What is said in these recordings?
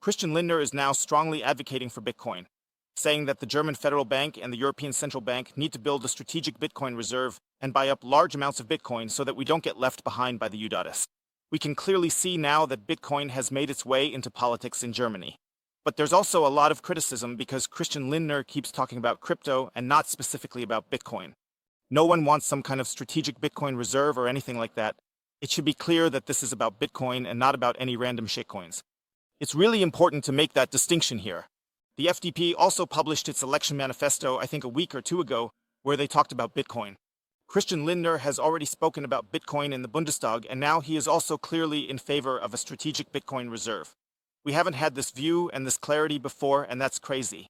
Christian Lindner is now strongly advocating for Bitcoin, saying that the German Federal Bank and the European Central Bank need to build a strategic Bitcoin reserve and buy up large amounts of Bitcoin so that we don't get left behind by the UDATS. We can clearly see now that Bitcoin has made its way into politics in Germany. But there's also a lot of criticism because Christian Lindner keeps talking about crypto and not specifically about Bitcoin. No one wants some kind of strategic Bitcoin reserve or anything like that. It should be clear that this is about Bitcoin and not about any random shitcoins. It's really important to make that distinction here. The FDP also published its election manifesto, I think a week or two ago, where they talked about Bitcoin. Christian Lindner has already spoken about Bitcoin in the Bundestag, and now he is also clearly in favor of a strategic Bitcoin reserve. We haven't had this view and this clarity before, and that's crazy.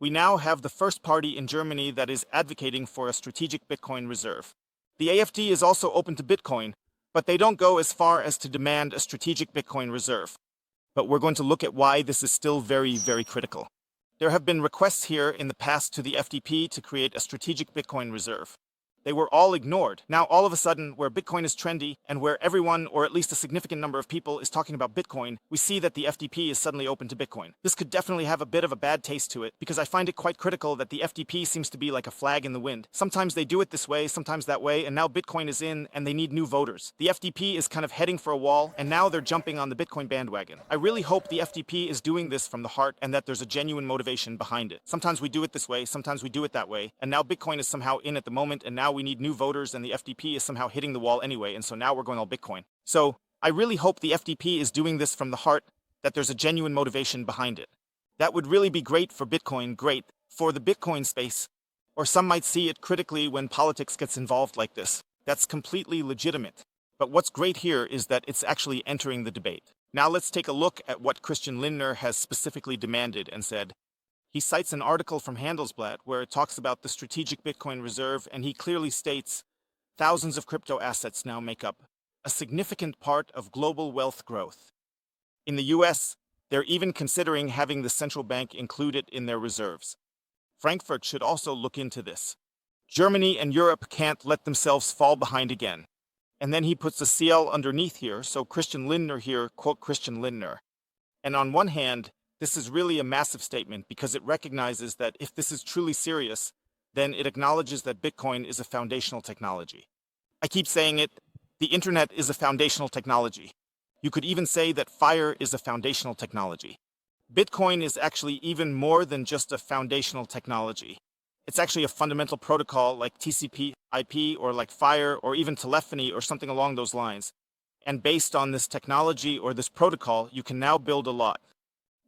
We now have the first party in Germany that is advocating for a strategic Bitcoin reserve. The AfD is also open to Bitcoin, but they don't go as far as to demand a strategic Bitcoin reserve. But we're going to look at why this is still very, very critical. There have been requests here in the past to the FDP to create a strategic Bitcoin reserve. They were all ignored. Now, all of a sudden, where Bitcoin is trendy and where everyone, or at least a significant number of people, is talking about Bitcoin, we see that the FDP is suddenly open to Bitcoin. This could definitely have a bit of a bad taste to it, because I find it quite critical that the FDP seems to be like a flag in the wind. Sometimes they do it this way, sometimes that way, and now Bitcoin is in, and they need new voters. The FDP is kind of heading for a wall, and now they're jumping on the Bitcoin bandwagon. I really hope the FDP is doing this from the heart and that there's a genuine motivation behind it. Sometimes we do it this way, sometimes we do it that way, and now Bitcoin is somehow in at the moment, and now we need new voters, and the FDP is somehow hitting the wall anyway, and so now we're going all Bitcoin. So I really hope the FDP is doing this from the heart, that there's a genuine motivation behind it. That would really be great for Bitcoin, great for the Bitcoin space. Or some might see it critically when politics gets involved like this. That's completely legitimate. But what's great here is that it's actually entering the debate. Now let's take a look at what Christian Lindner has specifically demanded and said. He cites an article from Handelsblatt where it talks about the strategic Bitcoin reserve, and he clearly states, thousands of crypto assets now make up a significant part of global wealth growth. In the US, they're even considering having the central bank include it in their reserves. Frankfurt should also look into this. Germany and Europe can't let themselves fall behind again. And then he puts a CL underneath here, so Christian Lindner here, quote Christian Lindner. And on one hand, this is really a massive statement because it recognizes that if this is truly serious, then it acknowledges that Bitcoin is a foundational technology. I keep saying it, the internet is a foundational technology. You could even say that fire is a foundational technology. Bitcoin is actually even more than just a foundational technology. It's actually a fundamental protocol like TCP, IP, or like fire, or even telephony, or something along those lines. And based on this technology or this protocol, you can now build a lot.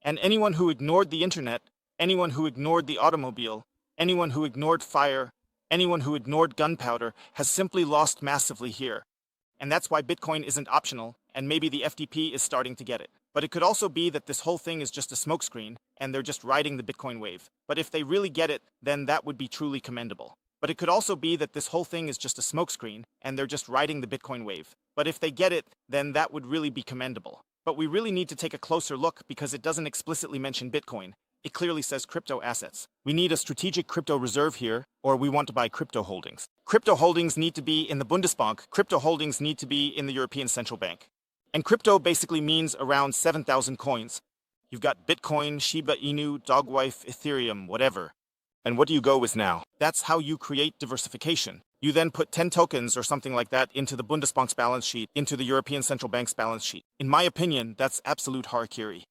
And anyone who ignored the internet, anyone who ignored the automobile, anyone who ignored fire, anyone who ignored gunpowder has simply lost massively here. And that's why Bitcoin isn't optional, and maybe the FDP is starting to get it. But it could also be that this whole thing is just a smokescreen, and they're just riding the Bitcoin wave. But if they really get it, then that would be truly commendable. But it could also be that this whole thing is just a smokescreen, and they're just riding the Bitcoin wave. But if they get it, then that would really be commendable. But we really need to take a closer look because it doesn't explicitly mention Bitcoin. It clearly says crypto assets. We need a strategic crypto reserve here, or we want to buy crypto holdings. Crypto holdings need to be in the Bundesbank. Crypto holdings need to be in the European Central Bank. And crypto basically means around 7,000 coins. You've got Bitcoin, Shiba Inu, Dogwife, Ethereum, whatever. And what do you go with now? That's how you create diversification. You then put 10 tokens or something like that into the Bundesbank's balance sheet, into the European Central Bank's balance sheet. In my opinion, that's absolute harakiri.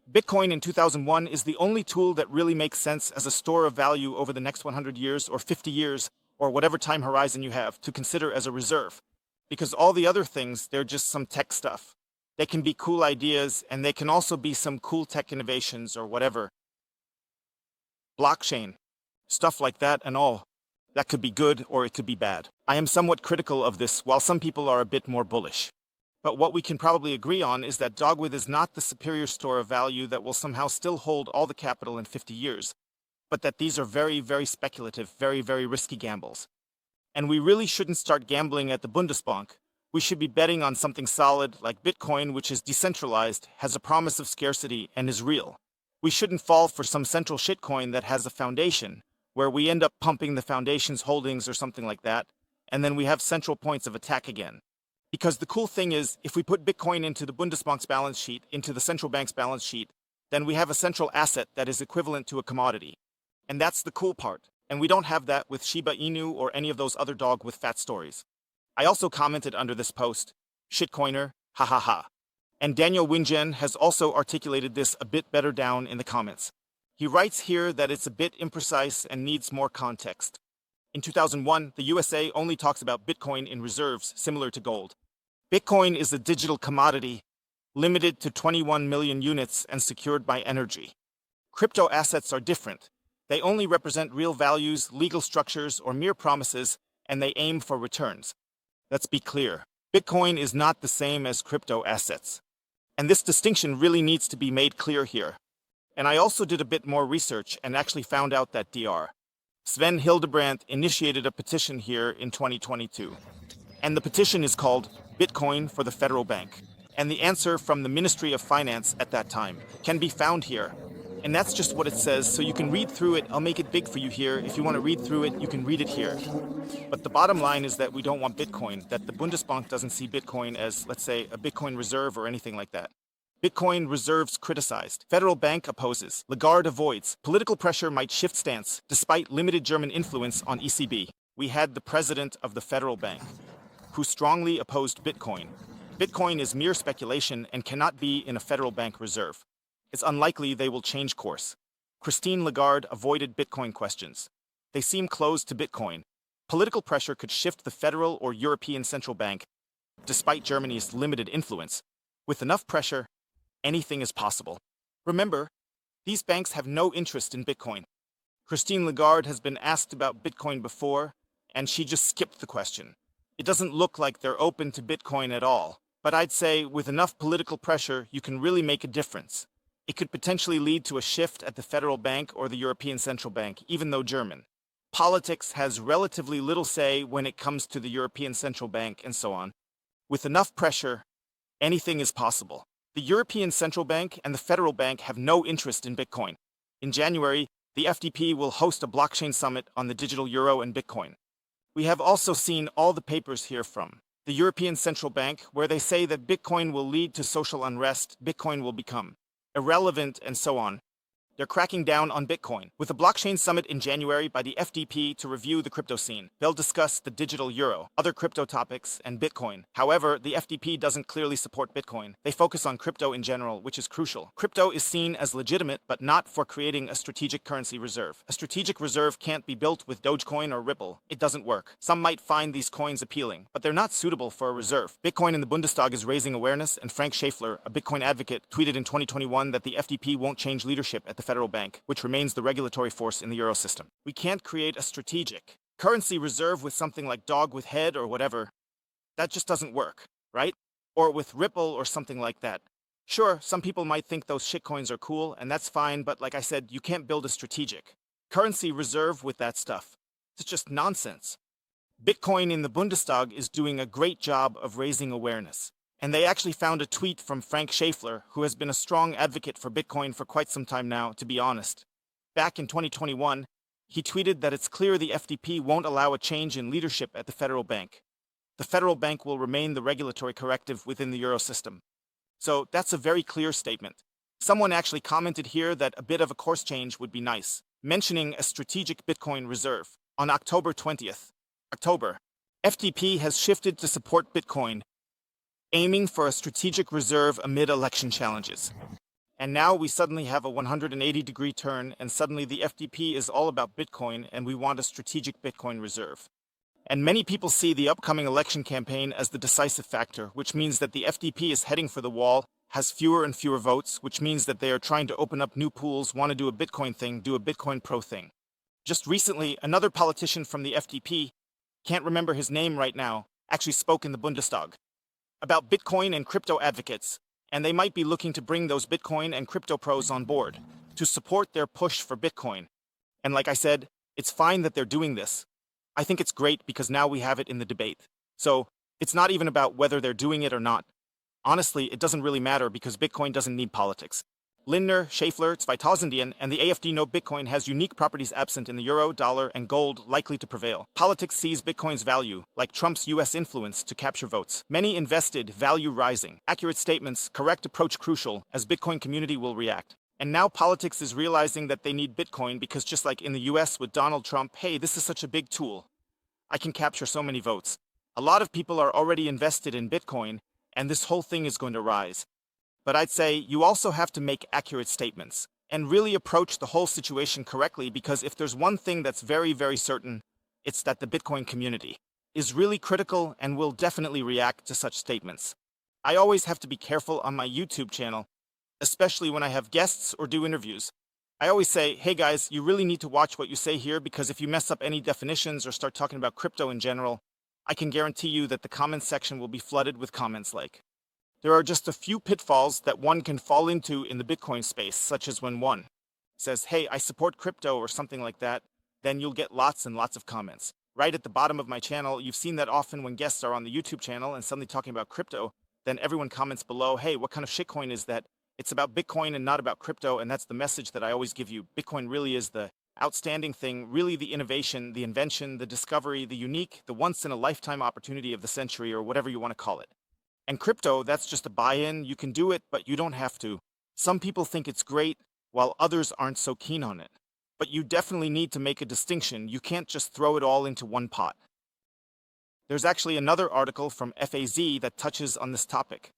Bitcoin in 2001 is the only tool that really makes sense as a store of value over the next 100 years or 50 years or whatever time horizon you have to consider as a reserve. Because all the other things, they're just some tech stuff. They can be cool ideas, and they can also be some cool tech innovations or whatever. Blockchain. Stuff like that and all. That could be good or it could be bad. I am somewhat critical of this, while some people are a bit more bullish. But what we can probably agree on is that Dogwith is not the superior store of value that will somehow still hold all the capital in 50 years, but that these are very, very speculative, very, very risky gambles. And we really shouldn't start gambling at the Bundesbank. We should be betting on something solid like Bitcoin, which is decentralized, has a promise of scarcity, and is real. We shouldn't fall for some central shitcoin that has a foundation, where we end up pumping the foundation's holdings or something like that, and then we have central points of attack again. Because the cool thing is, if we put Bitcoin into the Bundesbank's balance sheet, into the central bank's balance sheet, then we have a central asset that is equivalent to a commodity. And that's the cool part. And we don't have that with Shiba Inu or any of those other dog with fat stories. I also commented under this post, shitcoiner, ha ha ha. And Daniel Wingen has also articulated this a bit better down in the comments. He writes here that it's a bit imprecise and needs more context. In 2001, the USA only talks about Bitcoin in reserves similar to gold. Bitcoin is a digital commodity, limited to 21 million units and secured by energy. Crypto assets are different. They only represent real values, legal structures, or mere promises, and they aim for returns. Let's be clear. Bitcoin is not the same as crypto assets. And this distinction really needs to be made clear here. And I also did a bit more research and actually found out that Dr. Sven Hildebrandt initiated a petition here in 2022. And the petition is called Bitcoin for the Federal Bank. And the answer from the Ministry of Finance at that time can be found here. And that's just what it says, so you can read through it. I'll make it big for you here. If you want to read through it, you can read it here. But the bottom line is that we don't want Bitcoin, that the Bundesbank doesn't see Bitcoin as, let's say, a Bitcoin reserve or anything like that. Bitcoin reserves criticized. Federal Bank opposes. Lagarde avoids. Political pressure might shift stance, despite limited German influence on ECB. We had the president of the Federal Bank, who strongly opposed Bitcoin. Bitcoin is mere speculation and cannot be in a Federal Bank reserve. It's unlikely they will change course. Christine Lagarde avoided Bitcoin questions. They seem closed to Bitcoin. Political pressure could shift the federal or European central bank, despite Germany's limited influence. With enough pressure, anything is possible. Remember, these banks have no interest in Bitcoin. Christine Lagarde has been asked about Bitcoin before, and she just skipped the question. It doesn't look like they're open to Bitcoin at all, but I'd say with enough political pressure, you can really make a difference. It could potentially lead to a shift at the Federal Bank or the European Central Bank, even though German politics has relatively little say when it comes to the European Central Bank and so on. With enough pressure, anything is possible. The European Central Bank and the Federal Bank have no interest in Bitcoin. In January, the FDP will host a blockchain summit on the digital euro and Bitcoin. We have also seen all the papers here from the European Central Bank where they say that Bitcoin will lead to social unrest, Bitcoin will become irrelevant, and so on. They're cracking down on Bitcoin. With a blockchain summit in January by the FDP to review the crypto scene, they'll discuss the digital euro, other crypto topics, and Bitcoin. However, the FDP doesn't clearly support Bitcoin. They focus on crypto in general, which is crucial. Crypto is seen as legitimate, but not for creating a strategic currency reserve. A strategic reserve can't be built with Dogecoin or Ripple. It doesn't work. Some might find these coins appealing, but they're not suitable for a reserve. Bitcoin in the Bundestag is raising awareness, and Frank Schaeffler, a Bitcoin advocate, tweeted in 2021 that the FDP won't change leadership at the Federal Bank, which remains the regulatory force in the euro system. We can't create a strategic currency reserve with something like dog with head or whatever. That just doesn't work, right? Or with Ripple or something like that. Sure, some people might think those shitcoins are cool, and that's fine, but like I said, you can't build a strategic currency reserve with that stuff. It's just nonsense. Bitcoin in the Bundestag is doing a great job of raising awareness. And they actually found a tweet from Frank Schaeffler, who has been a strong advocate for Bitcoin for quite some time now, to be honest. Back in 2021, he tweeted that it's clear the FDP won't allow a change in leadership at the Federal Bank. The Federal Bank will remain the regulatory corrective within the euro system. So that's a very clear statement. Someone actually commented here that a bit of a course change would be nice, mentioning a strategic Bitcoin reserve. On October 20th, FDP has shifted to support Bitcoin, aiming for a strategic reserve amid election challenges. And now we suddenly have a 180-degree turn, and suddenly the FDP is all about Bitcoin, and we want a strategic Bitcoin reserve. And many people see the upcoming election campaign as the decisive factor, which means that the FDP is heading for the wall, has fewer and fewer votes, which means that they are trying to open up new pools, want to do a Bitcoin thing, do a Bitcoin pro thing. Just recently, another politician from the FDP, can't remember his name right now, actually spoke in the Bundestag about Bitcoin and crypto advocates, and they might be looking to bring those Bitcoin and crypto pros on board to support their push for Bitcoin. And like I said, it's fine that they're doing this. I think it's great because now we have it in the debate. So it's not even about whether they're doing it or not. Honestly, it doesn't really matter because Bitcoin doesn't need politics. Lindner, Schaeffler, 2000 and the AfD note Bitcoin has unique properties absent in the euro, dollar, and gold likely to prevail. Politics sees Bitcoin's value, like Trump's US influence, to capture votes. Many invested, value rising. Accurate statements, correct approach crucial, as Bitcoin community will react. And now politics is realizing that they need Bitcoin because just like in the US with Donald Trump, hey, this is such a big tool. I can capture so many votes. A lot of people are already invested in Bitcoin, and this whole thing is going to rise. But I'd say you also have to make accurate statements and really approach the whole situation correctly, because if there's one thing that's very, very certain, it's that the Bitcoin community is really critical and will definitely react to such statements. I always have to be careful on my YouTube channel, especially when I have guests or do interviews. I always say, hey guys, you really need to watch what you say here, because if you mess up any definitions or start talking about crypto in general, I can guarantee you that the comments section will be flooded with comments like, there are just a few pitfalls that one can fall into in the Bitcoin space, such as when one says, hey, I support crypto or something like that, then you'll get lots and lots of comments. Right at the bottom of my channel, you've seen that often when guests are on the YouTube channel and suddenly talking about crypto, then everyone comments below, hey, what kind of shitcoin is that? It's about Bitcoin and not about crypto, and that's the message that I always give you. Bitcoin really is the outstanding thing, really the innovation, the invention, the discovery, the unique, the once-in-a-lifetime opportunity of the century, or whatever you want to call it. And crypto, that's just a buy-in. You can do it, but you don't have to. Some people think it's great, while others aren't so keen on it. But you definitely need to make a distinction. You can't just throw it all into one pot. There's actually another article from FAZ that touches on this topic,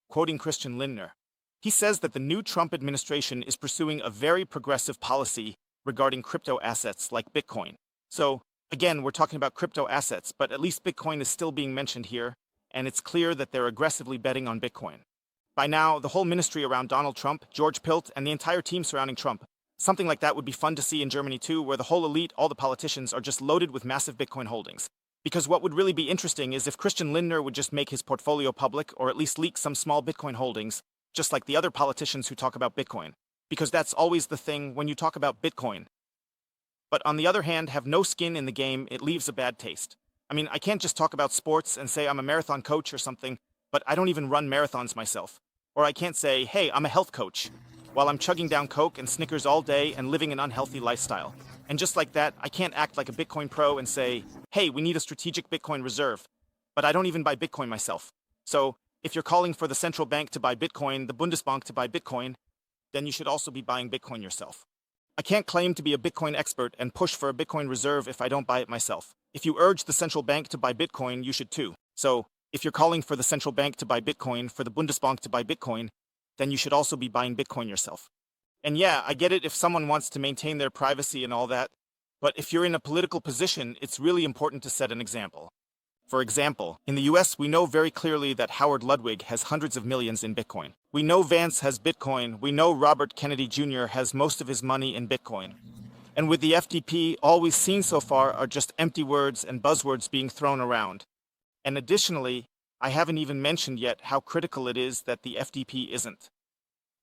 quoting Christian Lindner. He says that the new Trump administration is pursuing a very progressive policy regarding crypto assets like Bitcoin. So, again, we're talking about crypto assets, but at least Bitcoin is still being mentioned here, and it's clear that they're aggressively betting on Bitcoin. By now, the whole ministry around Donald Trump, George Pilt, and the entire team surrounding Trump, something like that would be fun to see in Germany too, where the whole elite, all the politicians, are just loaded with massive Bitcoin holdings. Because what would really be interesting is if Christian Lindner would just make his portfolio public, or at least leak some small Bitcoin holdings, just like the other politicians who talk about Bitcoin. Because that's always the thing when you talk about Bitcoin. But on the other hand, have no skin in the game, it leaves a bad taste. I mean, I can't just talk about sports and say I'm a marathon coach or something, but I don't even run marathons myself. Or I can't say, hey, I'm a health coach, while I'm chugging down Coke and Snickers all day and living an unhealthy lifestyle. And just like that, I can't act like a Bitcoin pro and say, hey, we need a strategic Bitcoin reserve. But I don't even buy Bitcoin myself. So, if you're calling for the central bank to buy Bitcoin, the Bundesbank to buy Bitcoin, then you should also be buying Bitcoin yourself. I can't claim to be a Bitcoin expert and push for a Bitcoin reserve if I don't buy it myself. If you urge the central bank to buy Bitcoin, you should too. So, if you're calling for the central bank to buy Bitcoin, for the Bundesbank to buy Bitcoin, then you should also be buying Bitcoin yourself. And yeah, I get it if someone wants to maintain their privacy and all that, but if you're in a political position, it's really important to set an example. For example, in the US, we know very clearly that Howard Ludwig has hundreds of millions in Bitcoin. We know Vance has Bitcoin. We know Robert Kennedy Jr. has most of his money in Bitcoin. And with the FDP, all we've seen so far are just empty words and buzzwords being thrown around. And additionally, I haven't even mentioned yet how critical it is that the FDP isn't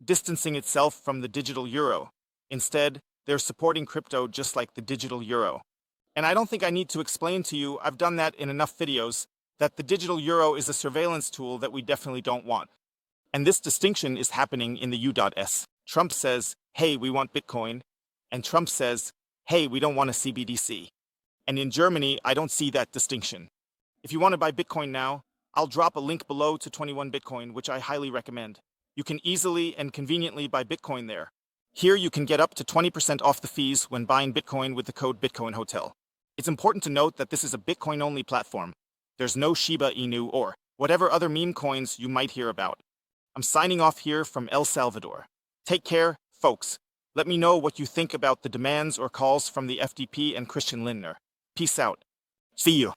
distancing itself from the digital euro. Instead, they're supporting crypto just like the digital euro. And I don't think I need to explain to you, I've done that in enough videos, that the digital euro is a surveillance tool that we definitely don't want. And this distinction is happening in the U.S. Trump says, hey, we want Bitcoin, and Trump says, hey, we don't want a CBDC. And in Germany, I don't see that distinction. If you want to buy Bitcoin now, I'll drop a link below to 21 Bitcoin, which I highly recommend. You can easily and conveniently buy Bitcoin there. Here you can get up to 20% off the fees when buying Bitcoin with the code BitcoinHotel. It's important to note that this is a Bitcoin-only platform. There's no Shiba Inu or whatever other meme coins you might hear about. I'm signing off here from El Salvador. Take care, folks. Let me know what you think about the demands or calls from the FDP and Christian Lindner. Peace out. See you.